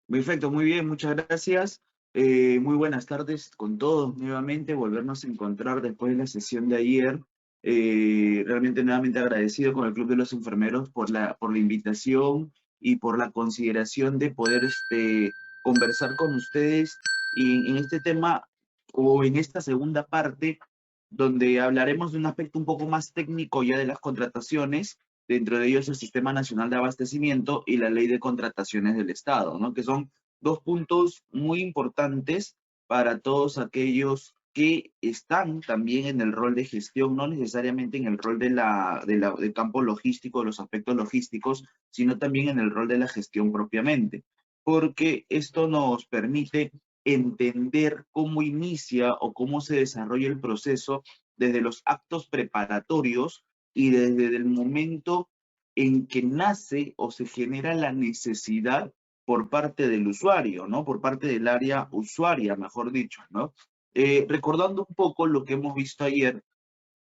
Perfecto, muy bien, muchas gracias. Muy buenas tardes con todos nuevamente, volvernos a encontrar después de la sesión de ayer. Realmente nuevamente agradecido con el Club de los Enfermeros por la invitación y por la consideración de poder conversar con ustedes en este tema o en esta segunda parte, donde hablaremos de un aspecto un poco más técnico ya de las contrataciones, dentro de ellos el Sistema Nacional de Abastecimiento y la Ley de Contrataciones del Estado, ¿no? Que son dos puntos muy importantes para todos aquellos que están también en el rol de gestión, no necesariamente en el rol del campo logístico, de los aspectos logísticos, sino también en el rol de la gestión propiamente, porque esto nos permite entender cómo inicia o cómo se desarrolla el proceso desde los actos preparatorios y desde el momento en que nace o se genera la necesidad por parte del usuario, ¿no? Por parte del área usuaria, mejor dicho, ¿no? Recordando un poco lo que hemos visto ayer,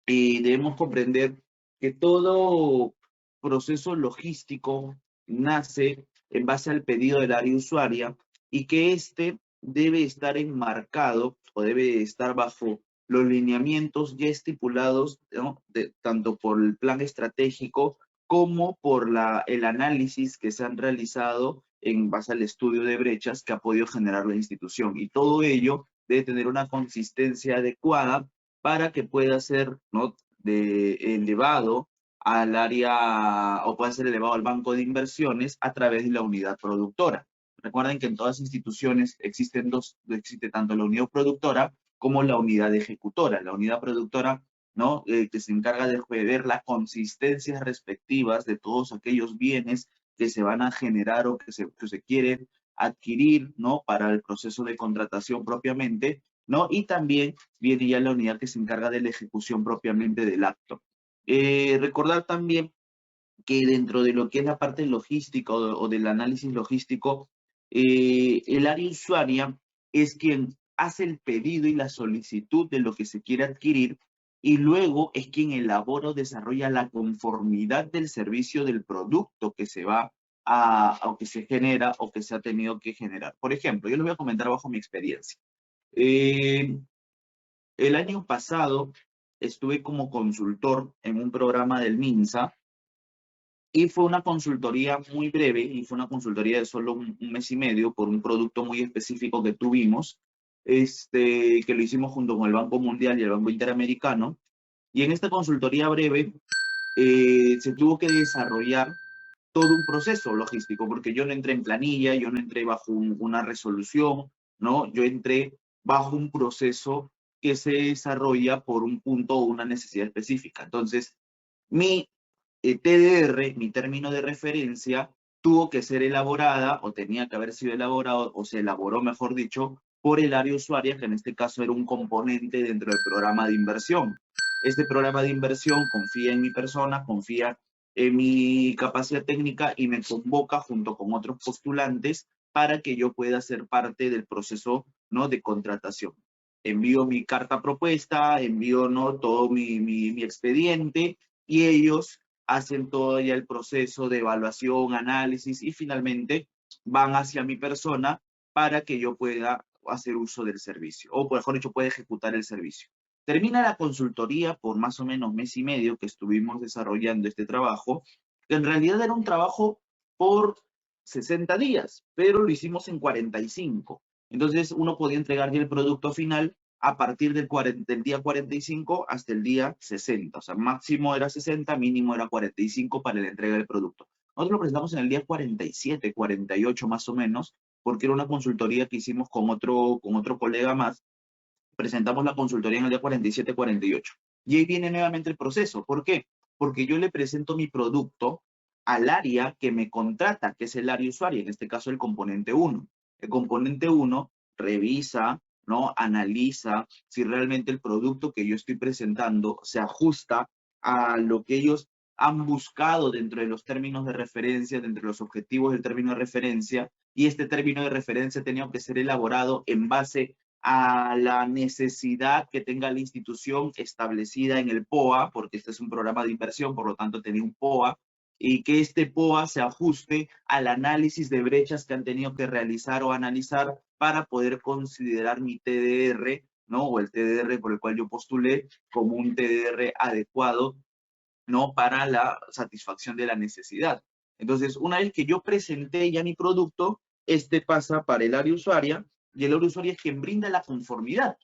debemos comprender que todo proceso logístico nace en base al pedido del área usuaria y que éste debe estar enmarcado o debe estar bajo los lineamientos ya estipulados, ¿no? Tanto por el plan estratégico como por el análisis que se han realizado en base al estudio de brechas que ha podido generar la institución. Y todo ello debe tener una consistencia adecuada para que pueda ser, ¿no? Elevado al área o pueda ser elevado al banco de inversiones a través de la unidad productora. Recuerden que en todas instituciones existe tanto la unidad productora como la unidad ejecutora. La unidad productora, ¿no? Que se encarga de ver las consistencias respectivas de todos aquellos bienes que se van a generar o que se quieren adquirir, ¿no? Para el proceso de contratación propiamente, ¿no? Y también viene ya la unidad que se encarga de la ejecución propiamente del acto. Recordar también que dentro de lo que es la parte logística o del análisis logístico, el área usuaria es quien hace el pedido y la solicitud de lo que se quiere adquirir y luego es quien elabora o desarrolla la conformidad del servicio del producto que se va o que se genera o que se ha tenido que generar. Por ejemplo, yo les voy a comentar bajo mi experiencia. Eh, el año pasado estuve como consultor en un programa del MINSA y fue una consultoría muy breve y fue una consultoría de solo un mes y medio por un producto muy específico que tuvimos, que lo hicimos junto con el Banco Mundial y el Banco Interamericano. Y en esta consultoría breve se tuvo que desarrollar todo un proceso logístico, porque yo no entré en planilla, yo no entré bajo una resolución, ¿no? Yo entré bajo un proceso que se desarrolla por un punto o una necesidad específica. Entonces, mi TDR, mi término de referencia, tuvo que ser elaborada o tenía que haber sido elaborado o se elaboró, mejor dicho, por el área usuaria, que en este caso era un componente dentro del programa de inversión. Este programa de inversión confía en mi persona, confía en mi capacidad técnica y me convoca junto con otros postulantes para que yo pueda ser parte del proceso, ¿no? De contratación. Envío mi carta propuesta, envío, ¿no? Todo mi expediente y ellos hacen todo ya el proceso de evaluación, análisis y finalmente van hacia mi persona para que yo pueda hacer uso del servicio o, mejor dicho, pueda ejecutar el servicio. Termina la consultoría por más o menos mes y medio que estuvimos desarrollando este trabajo, que en realidad era un trabajo por 60 días, pero lo hicimos en 45. Entonces uno podía entregar ya el producto final a partir del día 45 hasta el día 60. O sea, máximo era 60, mínimo era 45 para la entrega del producto. Nosotros lo presentamos en el día 47, 48 más o menos, porque era una consultoría que hicimos con otro colega más. Presentamos la consultoría en el día 47, 48. Y ahí viene nuevamente el proceso. ¿Por qué? Porque yo le presento mi producto al área que me contrata, que es el área usuaria, en este caso el componente 1. El componente 1 revisa, ¿no? Analiza si realmente el producto que yo estoy presentando se ajusta a lo que ellos han buscado dentro de los términos de referencia, dentro de los objetivos del término de referencia, y este término de referencia ha tenido que ser elaborado en base a la necesidad que tenga la institución establecida en el POA, porque este es un programa de inversión, por lo tanto tenía un POA, y que este POA se ajuste al análisis de brechas que han tenido que realizar o analizar para poder considerar mi TDR, ¿no? O el TDR por el cual yo postulé como un TDR adecuado, ¿no? Para la satisfacción de la necesidad. Entonces, una vez que yo presenté ya mi producto, este pasa para el área usuaria y el área usuaria es quien brinda la conformidad.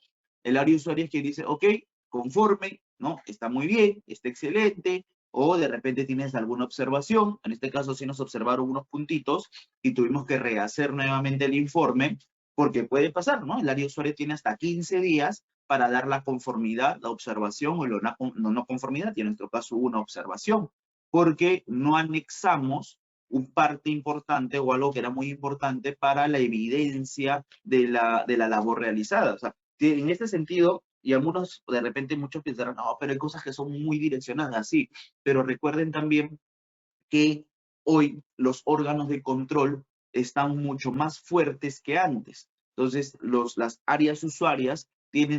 El área usuaria es quien dice, ok, conforme, ¿no? Está muy bien, está excelente, o de repente tienes alguna observación. En este caso sí nos observaron unos puntitos y tuvimos que rehacer nuevamente el informe porque puede pasar, ¿no? El área usuaria tiene hasta 15 días para dar la conformidad, la observación o la no conformidad, y en nuestro caso una observación, porque no anexamos un parte importante o algo que era muy importante para la evidencia de la labor realizada. O sea, en este sentido, y algunos, de repente muchos pensarán, no, pero hay cosas que son muy direccionadas, sí, pero recuerden también que hoy los órganos de control están mucho más fuertes que antes. Entonces, las áreas usuarias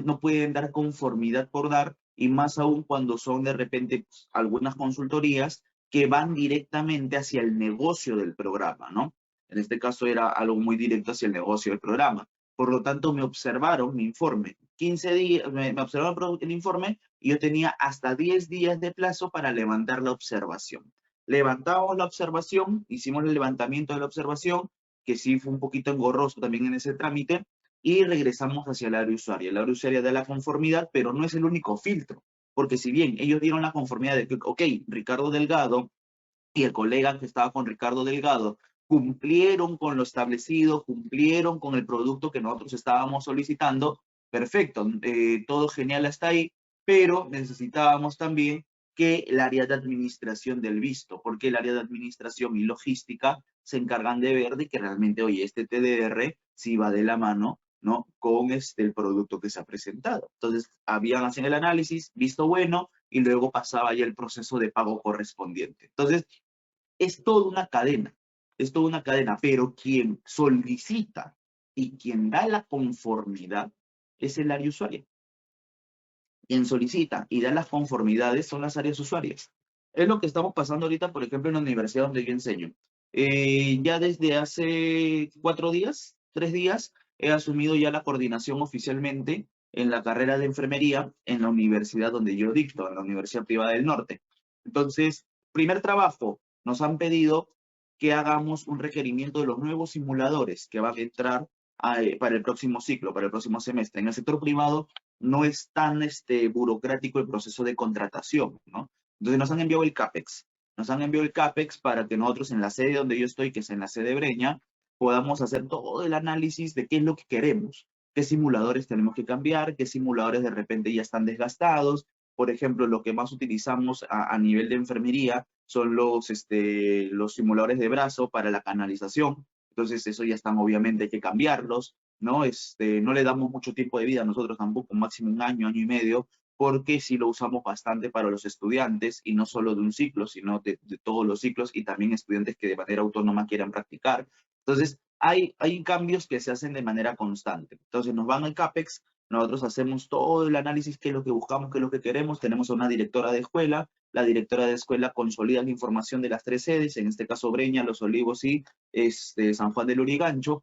no pueden dar conformidad por dar, y más aún cuando son de repente pues, algunas consultorías que van directamente hacia el negocio del programa, ¿no? En este caso era algo muy directo hacia el negocio del programa. Por lo tanto, me observaron mi informe. 15 días, me observaron el informe y yo tenía hasta 10 días de plazo para levantar la observación. Levantamos la observación, hicimos el levantamiento de la observación, que sí fue un poquito engorroso también en ese trámite, y regresamos hacia el área usuaria. El área usuaria da la conformidad, pero no es el único filtro, porque si bien ellos dieron la conformidad de que, ok, Ricardo Delgado y el colega que estaba con Ricardo Delgado cumplieron con lo establecido, cumplieron con el producto que nosotros estábamos solicitando, perfecto, todo genial hasta ahí, pero necesitábamos también que el área de administración del visto, porque el área de administración y logística se encargan de ver de que realmente, oye, este TDR sí va de la mano, ¿no? Con el producto que se ha presentado. Entonces, hacían el análisis, visto bueno, y luego pasaba ya el proceso de pago correspondiente. Entonces, es toda una cadena, es toda una cadena, pero quien solicita y quien da la conformidad es el área usuaria. Quien solicita y da las conformidades son las áreas usuarias. Es lo que estamos pasando ahorita, por ejemplo, en la universidad donde yo enseño. Ya desde hace 4 días, 3 días, he asumido ya la coordinación oficialmente en la carrera de enfermería en la universidad donde yo dicto, en la Universidad Privada del Norte. Entonces, primer trabajo, nos han pedido que hagamos un requerimiento de los nuevos simuladores que van a entrar para el próximo ciclo, para el próximo semestre. En el sector privado no es tan burocrático el proceso de contratación, ¿no? Entonces nos han enviado el CAPEX. Nos han enviado el CAPEX para que nosotros en la sede donde yo estoy, que es en la sede Breña, podamos hacer todo el análisis de qué es lo que queremos, qué simuladores tenemos que cambiar, qué simuladores de repente ya están desgastados. Por ejemplo, lo que más utilizamos a nivel de enfermería son los simuladores de brazo para la canalización. Entonces, eso ya están, obviamente, hay que cambiarlos, ¿no? No le damos mucho tiempo de vida a nosotros tampoco, máximo un año, año y medio, porque sí lo usamos bastante para los estudiantes, y no solo de un ciclo, sino de todos los ciclos, y también estudiantes que de manera autónoma quieran practicar. Entonces, hay cambios que se hacen de manera constante. Entonces, nos van al CAPEX, nosotros hacemos todo el análisis, qué es lo que buscamos, qué es lo que queremos, tenemos a una directora de escuela, la directora de escuela consolida la información de las 3 sedes, en este caso Breña, Los Olivos y San Juan del Lurigancho,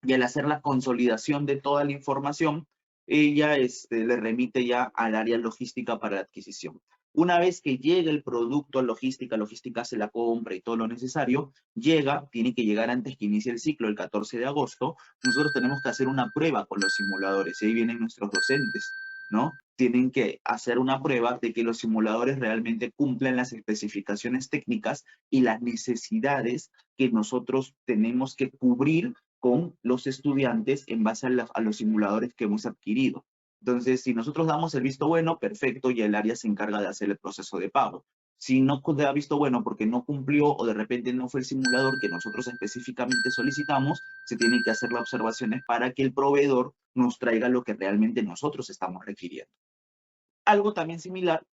y al hacer la consolidación de toda la información, ella le remite ya al área logística para la adquisición. Una vez que llega el producto a logística, logística hace la compra y todo lo necesario, tiene que llegar antes que inicie el ciclo, el 14 de agosto, nosotros tenemos que hacer una prueba con los simuladores, y ahí vienen nuestros docentes, ¿no? Tienen que hacer una prueba de que los simuladores realmente cumplen las especificaciones técnicas y las necesidades que nosotros tenemos que cubrir con los estudiantes en base a los simuladores que hemos adquirido. Entonces, si nosotros damos el visto bueno, perfecto, y el área se encarga de hacer el proceso de pago. Si no da visto bueno porque no cumplió o de repente no fue el simulador que nosotros específicamente solicitamos, se tienen que hacer las observaciones para que el proveedor nos traiga lo que realmente nosotros estamos requiriendo. Algo también similar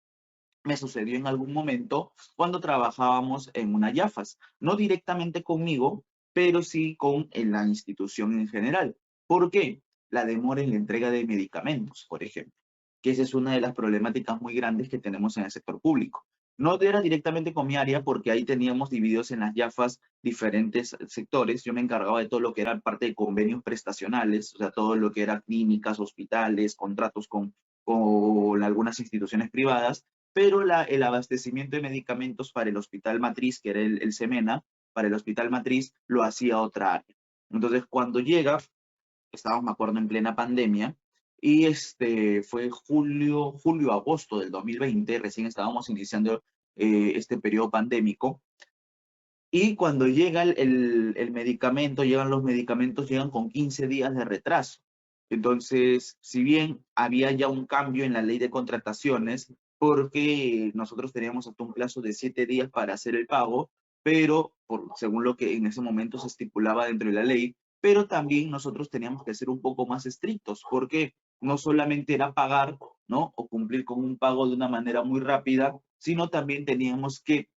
me sucedió en algún momento cuando trabajábamos en una YAFAS, no directamente conmigo, pero sí con la institución en general. ¿Por qué? La demora en la entrega de medicamentos, por ejemplo, que esa es una de las problemáticas muy grandes que tenemos en el sector público. No era directamente con mi área porque ahí teníamos divididos en las YAFAs diferentes sectores. Yo me encargaba de todo lo que era parte de convenios prestacionales, o sea, todo lo que era clínicas, hospitales, contratos con algunas instituciones privadas, pero el abastecimiento de medicamentos para el hospital matriz, que era el SEMENA, para el hospital matriz, lo hacía otra área. Entonces, cuando llega, estábamos, me acuerdo, en plena pandemia, y fue agosto del 2020, recién estábamos iniciando este periodo pandémico, y cuando llega el medicamento, llegan los medicamentos, llegan con 15 días de retraso. Entonces, si bien había ya un cambio en la ley de contrataciones, porque nosotros teníamos hasta un plazo de 7 días para hacer el pago, pero según lo que en ese momento se estipulaba dentro de la ley, pero también nosotros teníamos que ser un poco más estrictos, porque no solamente era pagar, ¿no? O cumplir con un pago de una manera muy rápida, sino también teníamos que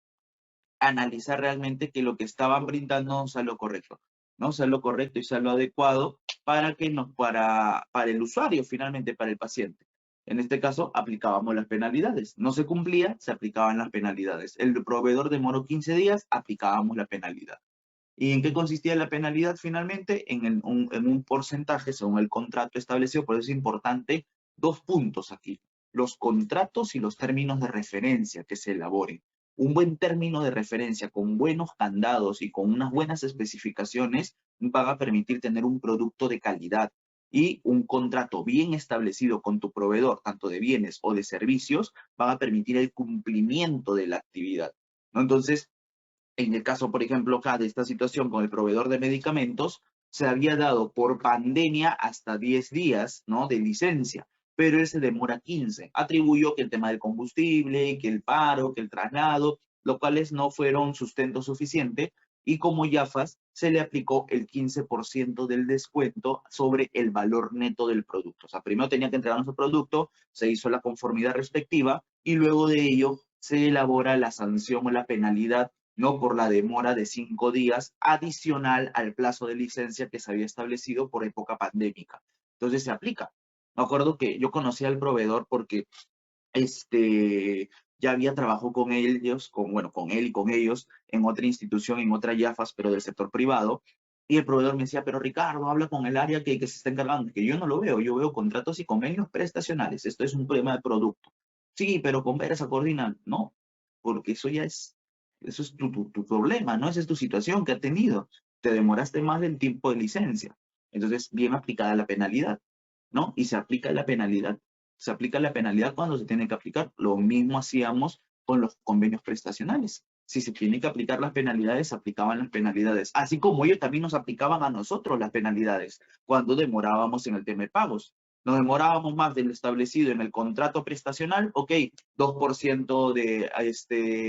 analizar realmente que lo que estaban brindando sea lo correcto, ¿no? Sea lo correcto y sea lo adecuado para que para el usuario, finalmente, para el paciente. En este caso, aplicábamos las penalidades. No se cumplía, se aplicaban las penalidades. El proveedor demoró 15 días, aplicábamos la penalidad. ¿Y en qué consistía la penalidad finalmente? En un porcentaje según el contrato establecido. Por eso es importante dos puntos aquí: los contratos y los términos de referencia que se elaboren. Un buen término de referencia con buenos candados y con unas buenas especificaciones va a permitir tener un producto de calidad, y un contrato bien establecido con tu proveedor, tanto de bienes o de servicios, va a permitir el cumplimiento de la actividad, ¿no? Entonces, en el caso, por ejemplo, acá de esta situación con el proveedor de medicamentos, se había dado por pandemia hasta 10 días, ¿no?, de licencia, pero él se demora 15. Atribuyó que el tema del combustible, que el paro, que el traslado, lo cuales no fueron sustento suficiente, y como YAFAS se le aplicó el 15% del descuento sobre el valor neto del producto. O sea, primero tenía que entregarnos el producto, se hizo la conformidad respectiva, y luego de ello se elabora la sanción o la penalidad, no por la demora de 5 días adicional al plazo de licencia que se había establecido por época pandémica. Entonces se aplica. Me acuerdo que yo conocí al proveedor porque ya había trabajado con ellos, bueno, con él y con ellos en otra institución, en otra YAFAS, pero del sector privado. Y el proveedor me decía, pero Ricardo, habla con el área que se está encargando, que yo no lo veo, yo veo contratos y convenios prestacionales, esto es un problema de producto. Sí, pero con veras a coordinar, no, porque eso es tu problema, ¿no? Esa es tu situación que has tenido. Te demoraste más del tiempo de licencia. Entonces, bien aplicada la penalidad, ¿no? Y se aplica la penalidad cuando se tiene que aplicar. Lo mismo hacíamos con los convenios prestacionales. Si se tiene que aplicar las penalidades, se aplicaban las penalidades. Así como ellos también nos aplicaban a nosotros las penalidades cuando demorábamos en el tema de pagos. Nos demorábamos más de lo establecido en el contrato prestacional, ok, 2%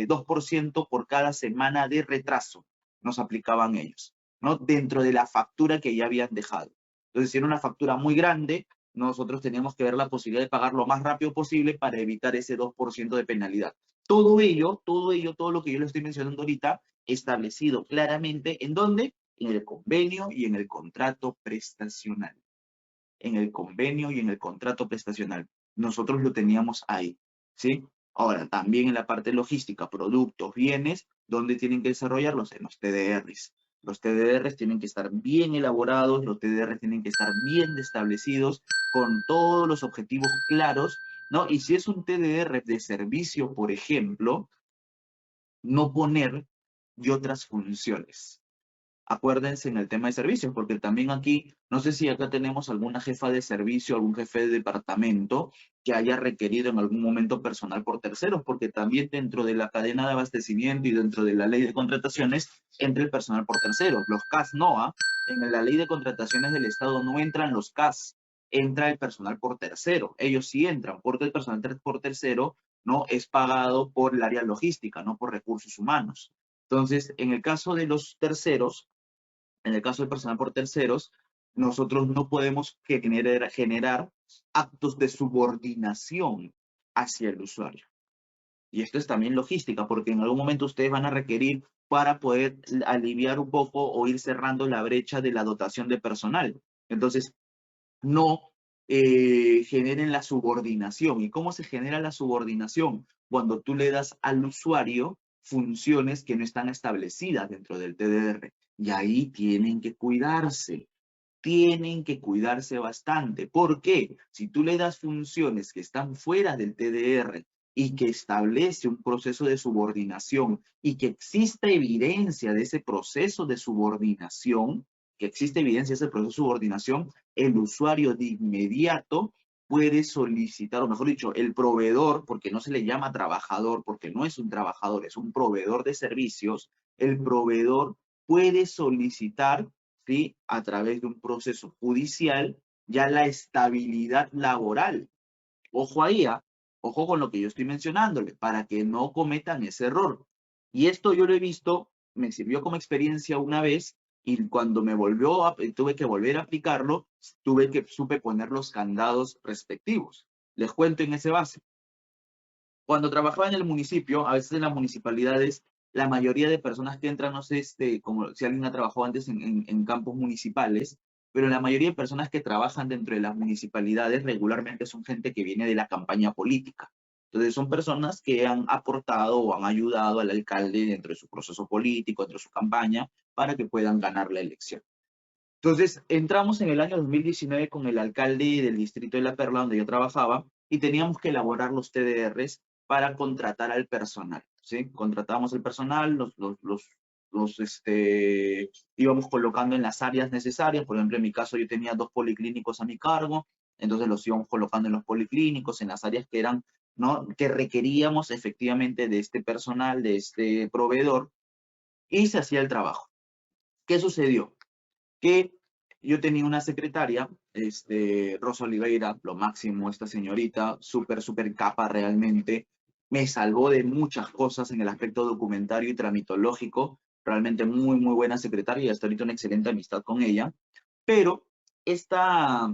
2% por cada semana de retraso nos aplicaban ellos, ¿no? Dentro de la factura que ya habían dejado. Entonces, si era una factura muy grande, nosotros teníamos que ver la posibilidad de pagar lo más rápido posible para evitar ese 2% de penalidad. Todo lo que yo le estoy mencionando ahorita, establecido claramente, ¿en dónde? En el convenio y en el contrato prestacional. En el convenio y en el contrato prestacional. Nosotros lo teníamos ahí, ¿sí? Ahora, también en la parte logística, productos, bienes, ¿dónde tienen que desarrollarlos? En los TDRs. Los TDRs tienen que estar bien elaborados, los TDRs tienen que estar bien establecidos, con todos los objetivos claros, ¿no? Y si es un TDR de servicio, por ejemplo, no poner y otras funciones. Acuérdense en el tema de servicios, porque también aquí, no sé si acá tenemos alguna jefa de servicio, algún jefe de departamento que haya requerido en algún momento personal por terceros, porque también dentro de la cadena de abastecimiento y dentro de la ley de contrataciones entra el personal por terceros. Los CAS no, ¿ah? En la ley de contrataciones del Estado no entran los CAS, entra el personal por tercero. Ellos sí entran, porque el personal por tercero no es pagado por el área logística, no por recursos humanos. Entonces, en el caso de los terceros, en el caso del personal por terceros, nosotros no podemos generar actos de subordinación hacia el usuario. Y esto es también logística, porque en algún momento ustedes van a requerir para poder aliviar un poco o ir cerrando la brecha de la dotación de personal. Entonces, no generen la subordinación. ¿Y cómo se genera la subordinación? cuando tú le das al usuario funciones que no están establecidas dentro del TDR. Y ahí tienen que cuidarse bastante. ¿Por qué? Si tú le das funciones que están fuera del TDR y que establece un proceso de subordinación y que existe evidencia de ese proceso de subordinación, el usuario de inmediato puede solicitar, o mejor dicho, el proveedor, porque no se le llama trabajador, porque no es un trabajador, es un proveedor de servicios, el proveedor puede solicitar, ¿sí?, a través de un proceso judicial, ya la estabilidad laboral. Ojo ahí, ojo con lo que yo estoy mencionándole, para que no cometan ese error. Y esto yo lo he visto, me sirvió como experiencia una vez, y cuando tuve que volver a aplicarlo, supe poner los candados respectivos. Les cuento en ese base. Cuando trabajaba en el municipio, a veces en las municipalidades, la mayoría de personas que entran, no sé, como si alguien ha trabajado antes en campos municipales, pero la mayoría de personas que trabajan dentro de las municipalidades regularmente son gente que viene de la campaña política. Entonces son personas que han aportado o han ayudado al alcalde dentro de su proceso político, dentro de su campaña, para que puedan ganar la elección. Entonces, entramos en el año 2019 con el alcalde del distrito de La Perla, donde yo trabajaba, y teníamos que elaborar los TDRs para contratar al personal, ¿sí? Contratábamos el personal, íbamos colocando en las áreas necesarias. Por ejemplo, en mi caso yo tenía 2 policlínicos a mi cargo, entonces los íbamos colocando en los policlínicos, en las áreas que eran, ¿no?, que requeríamos efectivamente de este personal, de este proveedor, y se hacía el trabajo. ¿Qué sucedió? Que yo tenía una secretaria, Rosa Oliveira, lo máximo, esta señorita, súper capa realmente, me salvó de muchas cosas en el aspecto documentario y tramitológico, realmente muy buena secretaria y hasta ahorita una excelente amistad con ella, pero esta,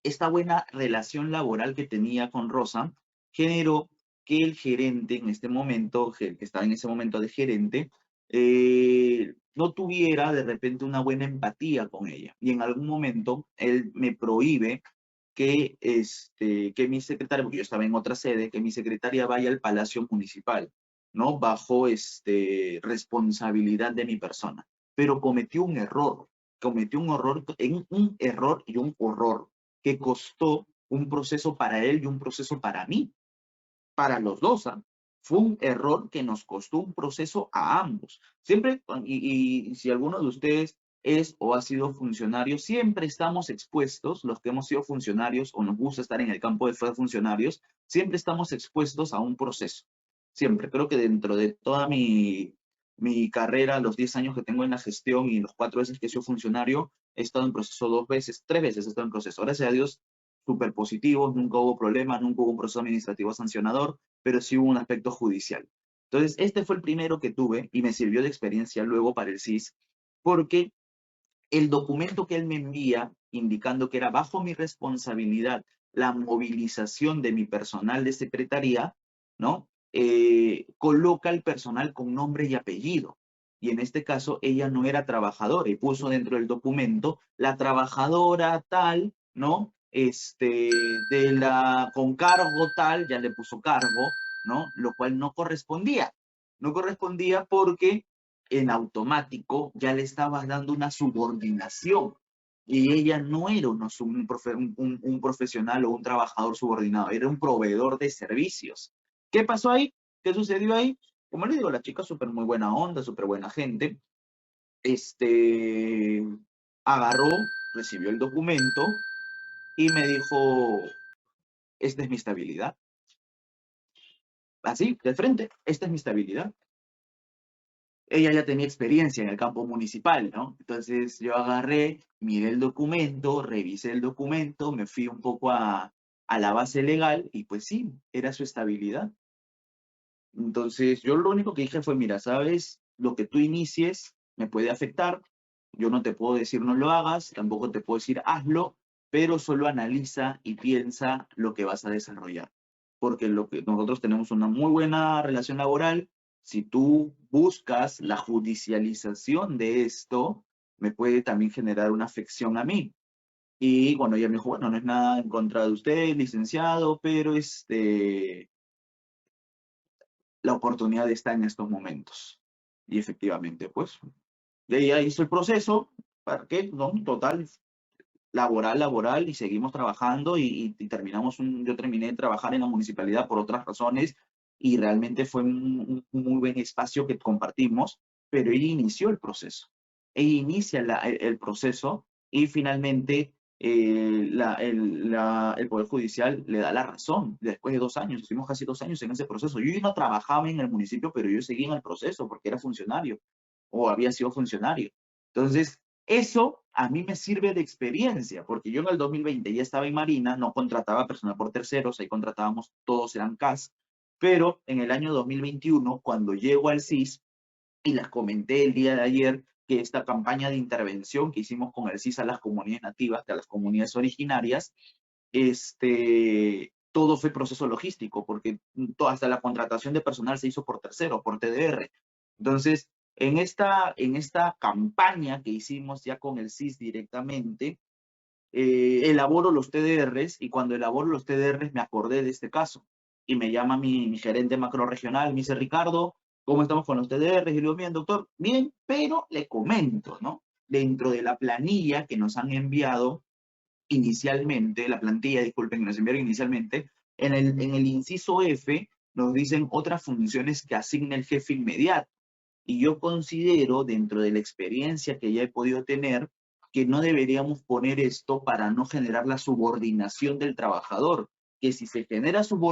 esta buena relación laboral que tenía con Rosa generó que el gerente en este momento, que estaba en ese momento de gerente, no tuviera de repente una buena empatía con ella. Y en algún momento él me prohíbe que mi secretaria, porque yo estaba en otra sede, que mi secretaria vaya al Palacio Municipal, ¿no? Bajo responsabilidad de mi persona. Pero cometió un error y un horror que costó un proceso para él y un proceso para mí, para los dos. Fue un error que nos costó un proceso a ambos. Siempre, y si alguno de ustedes es o ha sido funcionario, siempre estamos expuestos, los que hemos sido funcionarios o nos gusta estar en el campo de funcionarios, siempre estamos expuestos a un proceso. Siempre. Creo que dentro de toda mi carrera, los 10 años que tengo en la gestión y los 4 veces que he sido funcionario, he estado en proceso 2 veces, 3 veces he estado en proceso. Gracias a Dios, súper positivos, nunca hubo problemas, nunca hubo un proceso administrativo sancionador, pero sí hubo un aspecto judicial. Entonces, este fue el primero que tuve y me sirvió de experiencia luego para el CIS, porque el documento que él me envía, indicando que era bajo mi responsabilidad la movilización de mi personal de secretaría, ¿no? Coloca el personal con nombre y apellido. Y en este caso, ella no era trabajadora y puso dentro del documento la trabajadora tal, ¿no? Con cargo tal, ya le puso cargo, ¿no? Lo cual no correspondía. No correspondía porque en automático ya le estabas dando una subordinación y ella no era un profesional o un trabajador subordinado, era un proveedor de servicios. ¿Qué pasó ahí? ¿Qué sucedió ahí? Como le digo, la chica súper muy buena onda, súper buena gente, agarró, recibió el documento y me dijo, esta es mi estabilidad. Así, de frente, esta es mi estabilidad. Ella ya tenía experiencia en el campo municipal, ¿no? Entonces yo agarré, miré el documento, revisé el documento, me fui un poco a la base legal y pues sí, era su estabilidad. Entonces yo lo único que dije fue, mira, sabes, lo que tú inicies me puede afectar, yo no te puedo decir no lo hagas, tampoco te puedo decir hazlo, pero solo analiza y piensa lo que vas a desarrollar. Porque nosotros tenemos una muy buena relación laboral. Si tú buscas la judicialización de esto, me puede también generar una afección a mí. Y bueno, ella me dijo, bueno, no es nada en contra de usted, licenciado, pero la oportunidad está en estos momentos. Y efectivamente, pues, de ahí hizo el proceso, ¿para qué? No, total, laboral, y seguimos trabajando y terminamos, yo terminé de trabajar en la municipalidad por otras razones y realmente fue un muy buen espacio que compartimos, pero ella inició el proceso. Ella inicia el proceso y finalmente el Poder Judicial le da la razón. Después de 2 años, estuvimos casi 2 años en ese proceso. Yo no trabajaba en el municipio, pero yo seguía en el proceso porque era funcionario o había sido funcionario. Entonces, eso a mí me sirve de experiencia, porque yo en el 2020 ya estaba en Marina, no contrataba personal por terceros, ahí contratábamos, todos eran CAS, pero en el año 2021, cuando llego al CIS, y les comenté el día de ayer que esta campaña de intervención que hicimos con el CIS a las comunidades nativas, a las comunidades originarias, todo fue proceso logístico, porque hasta la contratación de personal se hizo por tercero, por TDR. Entonces, en esta campaña que hicimos ya con el CIS directamente, elaboro los TDRs y cuando elaboro los TDRs me acordé de este caso y me llama mi gerente macro regional, me dice, Ricardo, ¿cómo estamos con los TDRs? Y le digo, bien, doctor, bien, pero le comento, ¿no? Dentro de la planilla que nos han enviado inicialmente, la plantilla, disculpen, que nos enviaron inicialmente, en el inciso F nos dicen otras funciones que asigna el jefe inmediato. Y yo considero, dentro de la experiencia que ya he podido tener, que no deberíamos poner esto para no generar la subordinación del trabajador, que si se genera subordinación,